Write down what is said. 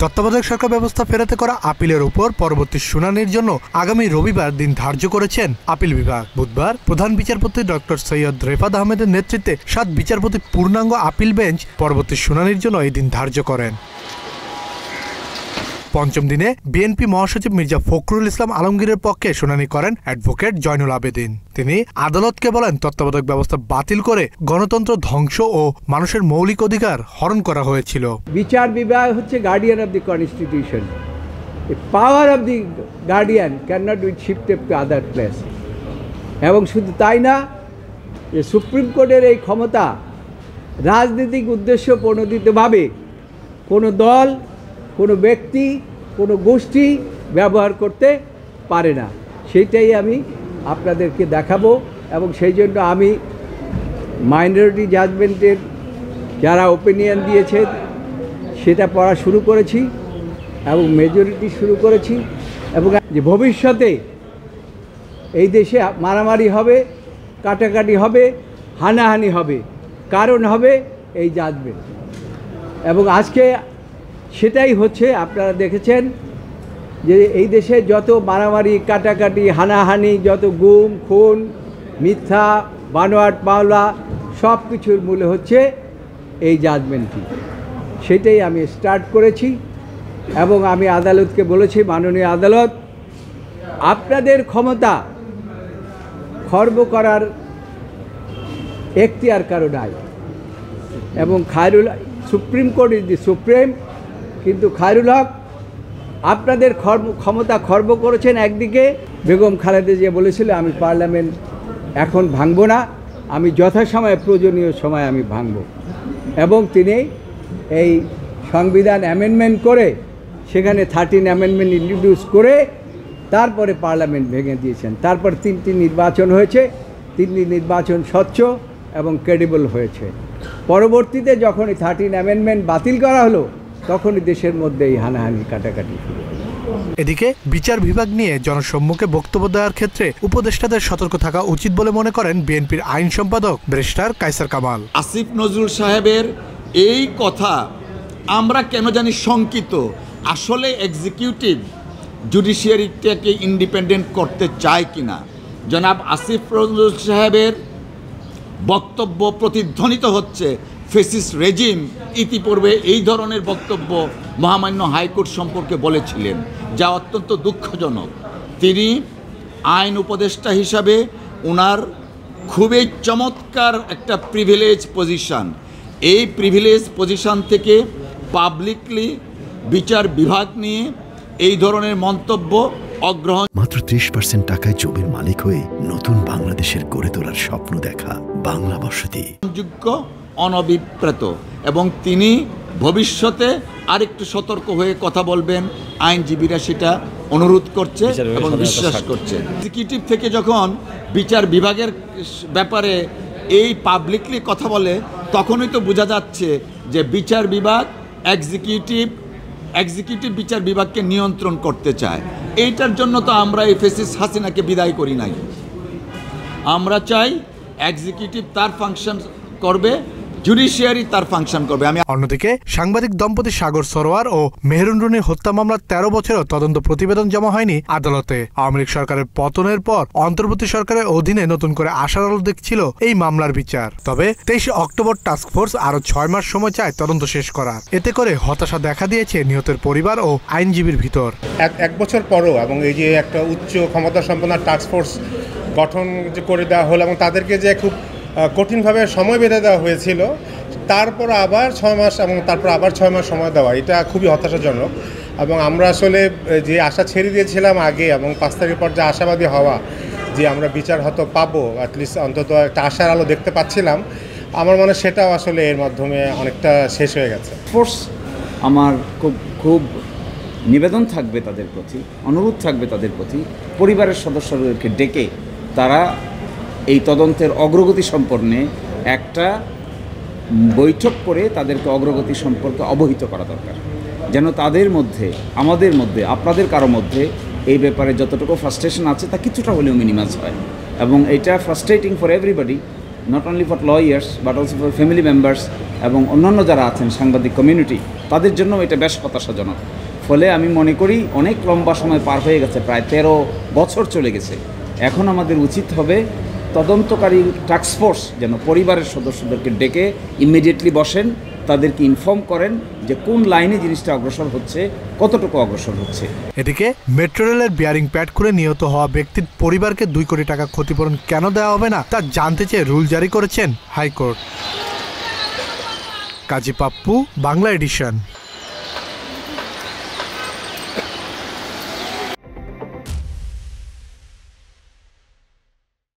তত্ত্বাবধায়ক সরকার ব্যবস্থা ফেরাতে করা আপিলের উপর পরবর্তী শুনানির জন্য আগামী রবিবার দিন ধার্য করেছেন আপিল বিভাগ। বুধবার প্রধান বিচারপতি ডক্টর সৈয়দ রেফাত আহমেদের নেতৃত্বে 7 বিচারপতি পূর্ণাঙ্গ আপিল বেঞ্চ পরবর্তী শুনানির জন্য এই দিন ধার্য করেন। পঞ্চম দিনে বিএনপি মহাসচিব মির্জা ফখরুল ইসলাম আলমগীরের পক্ষে শুনানি করেন অ্যাডভোকেট জয়নুল আবেদিন। তিনি আদালতকে বলেন, তত্ত্বাবধায়ক ব্যবস্থা বাতিল করে গণতন্ত্র ধ্বংস ও মানুষের মৌলিক অধিকার হরণ করা হয়েছিল। বিচার বিভাগ হচ্ছে guardian of the constitution. Power of the guardian can not be shifted to other place. এবং শুধু তাই না, যে সুপ্রিম কোর্টের এই ক্ষমতা রাজনৈতিক উদ্দেশ্য প্রণোদিতভাবে কোনো দল, কোনো ব্যক্তি, কোনো গোষ্ঠী ব্যবহার করতে পারে না। সেইটাই আমি আপনাদেরকে দেখাবো। এবং সেই জন্য আমি মাইনরিটি জাজমেন্টের যারা ওপিনিয়ন দিয়েছে সেটা পড়া শুরু করেছি এবং মেজরিটি শুরু করেছি। এবং যে ভবিষ্যতে এই দেশে মারামারি হবে, কাটাকাটি হবে, হানাহানি হবে, কারণ হবে এই জাজমেন্ট। এবং আজকে সেটাই হচ্ছে। আপনারা দেখেছেন যে এই দেশে যত মারামারি, কাটাকাটি, হানাহানি, যত গুম, খুন, মিথ্যা, বানোয়াট মামলা, সব কিছুর মূলে হচ্ছে এই জাজমেন্টটি। সেটাই আমি স্টার্ট করেছি এবং আমি আদালতকে বলেছি, মাননীয় আদালত, আপনাদের ক্ষমতা খর্ব করার এখতিয়ার কারো নাই। এবং Khairul supreme court is the supreme, কিন্তু খায়রুল হক আপনাদের ক্ষমতা খর্ব করেছেন। একদিকে বেগম খালেদা জিয়া বলেছিল, আমি পার্লামেন্ট এখন ভাঙব না, আমি যথাসময়ে প্রয়োজনীয় সময় আমি ভাঙব। এবং তিনি এই সংবিধান অ্যামেন্ডমেন্ট করে সেখানে 13 অ্যামেন্ডমেন্ট ইন্ট্রোডিউস করে তারপরে পার্লামেন্ট ভেঙে দিয়েছেন। তারপর 3টি নির্বাচন হয়েছে, 3টি নির্বাচন স্বচ্ছ এবং ক্রেডিবল হয়েছে। পরবর্তীতে যখন এই 13 অ্যামেন্ডমেন্ট বাতিল করা হলো, তখনই দেশের মধ্যে এই হানাহানি, কাটাকাটি শুরু হলো। এদিকে বিচার বিভাগ নিয়ে জনসম্মুখে বক্তব্য দেওয়ার ক্ষেত্রে উপদেষ্টাদের সতর্ক থাকা উচিত বলে মনে করেন বিএনপির আইন সম্পাদক ব্যারিস্টার কায়সার কামাল। আসিফ নজরুল সাহেবের এই কথা আমরা কেন জানি শঙ্কিত। আসলে এক্সিকিউটিভ জুডিশিয়ারিটাকে ইন্ডিপেন্ডেন্ট করতে চায় কিনা। জনাব আসিফ নজরুল সাহেবের বক্তব্য প্রতিধ্বনিত হচ্ছে ফেসিস্ট রেজিম ইতিপূর্বে এই ধরনের বক্তব্য মহামান্য হাইকোর্ট সম্পর্কে বলেছিলেন, যা অত্যন্ত দুঃখজনক। তিনি আইন উপদেষ্টা হিসাবে ওনার খুবই চমৎকার একটা প্রিভিলেজ পজিশন। এই প্রিভিলেজ পজিশন থেকে পাবলিকলি বিচার বিভাগ নিয়ে এই ধরনের মন্তব্য অগ্রহণ। মাত্র 30% টাকায় জমির মালিক হয়ে নতুন বাংলাদেশের গড়ে তোলার স্বপ্ন দেখা বাংলা বসতি যোগ্য, অনভিপ্রেত এবং তিনি ভবিষ্যতে আরেকটু সতর্ক হয়ে কথা বলবেন। আইনজীবীরা সেটা অনুরোধ করছে এবং বিশ্বাস করছে। এক্সিকিউটিভ থেকে যখন বিচার বিভাগের ব্যাপারে এই পাবলিকলি কথা বলে, তখনই তো বোঝা যাচ্ছে যে বিচার বিভাগ এক্সিকিউটিভ বিচার বিভাগকে নিয়ন্ত্রণ করতে চায়। এইটার জন্য তো আমরা এই ফেসিস্ট হাসিনাকে বিদায় করি নাই। আমরা চাই এক্সিকিউটিভ তার ফাংশন করবে, জুডিশিয়ারি তার ফাংশন করবে। অন্যদিকে সাংবাদিক দম্পতি সাগর সরোয়ার ও মেহেরুন রুনির হত্যা মামলার 13 বছরেও তদন্ত প্রতিবেদন জমা হয়নি আদালতে। আওয়ামী লীগ সরকারের পতনের পর অন্তর্বর্তী সরকারের অধীনে নতুন করে আশার আলো দেখছিল এই মামলার বিচার। তবে 23 অক্টোবর টাস্কফোর্স আরো 6 মাস সময় চায় তদন্ত শেষ করার। এতে করে হতাশা দেখা দিয়েছে নিহতের পরিবার ও আইনজীবীর ভিতর। এক বছর পরও এবং এই যে একটা উচ্চ ক্ষমতা সম্পন্ন টাস্কফোর্স গঠন করে দেওয়া হলো এবং তাদেরকে যে খুব কঠিনভাবে সময় বেঁধে দেওয়া হয়েছিল, তারপর আবার 6 মাস এবং তারপর আবার 6 মাস সময় দেওয়া, এটা খুবই হতাশাজনক। এবং আমরা আসলে যে আশা ছেড়ে দিয়েছিলাম আগে এবং 5 তারিখের পর যে আশাবাদী হওয়া যে আমরা বিচার হয়তো পাবো, অ্যাটলিস্ট অন্তত একটা আশার আলো দেখতে পাচ্ছিলাম, আমার মনে হয় সেটাও আসলে এর মাধ্যমে অনেকটা শেষ হয়ে গেছে। ফোর্স আমার খুব নিবেদন থাকবে তাদের প্রতি, অনুরোধ থাকবে তাদের প্রতি, পরিবারের সদস্যদেরকে ডেকে তারা এই তদন্তের অগ্রগতি সম্পর্কে একটা বৈঠক করে তাদেরকে অগ্রগতি সম্পর্কে অবহিত করা দরকার, যেন তাদের মধ্যে, আমাদের মধ্যে, আপনাদের কারো মধ্যে এই ব্যাপারে যতটুকু ফ্রাস্ট্রেশন আছে তা কিছুটা হলেও মিনিমাইজ হয়। এবং এটা frustrating for everybody, not only for lawyers but also for family members, এবং অন্যান্য যারা আছেন সাংবাদিক কমিউনিটি, তাদের জন্য এটা বেশ হতাশাজনক। ফলে আমি মনে করি অনেক লম্বা সময় পার হয়ে গেছে, প্রায় 13 বছর চলে গেছে। এখন আমাদের উচিত হবে তদন্তকারী টাস্কফোর্স যেন পরিবারের সদস্যদেরকে ডেকে ইমিডিয়েটলি বসেন, তাদেরকে ইনফর্ম করেন যে কোন লাইনে জিনিসটা অগ্রসর হচ্ছে, কতটুকু অগ্রসর হচ্ছে। এদিকে মেট্রো রেলের বিয়ারিং প্যাড খুলে নিহত হওয়া ব্যক্তির পরিবারকে 2 কোটি টাকা ক্ষতিপূরণ কেন দেওয়া হবে না তা জানতে চেয়ে রুল জারি করেছেন হাইকোর্ট। কাজী পাপ্পু, বাংলা এডিশন।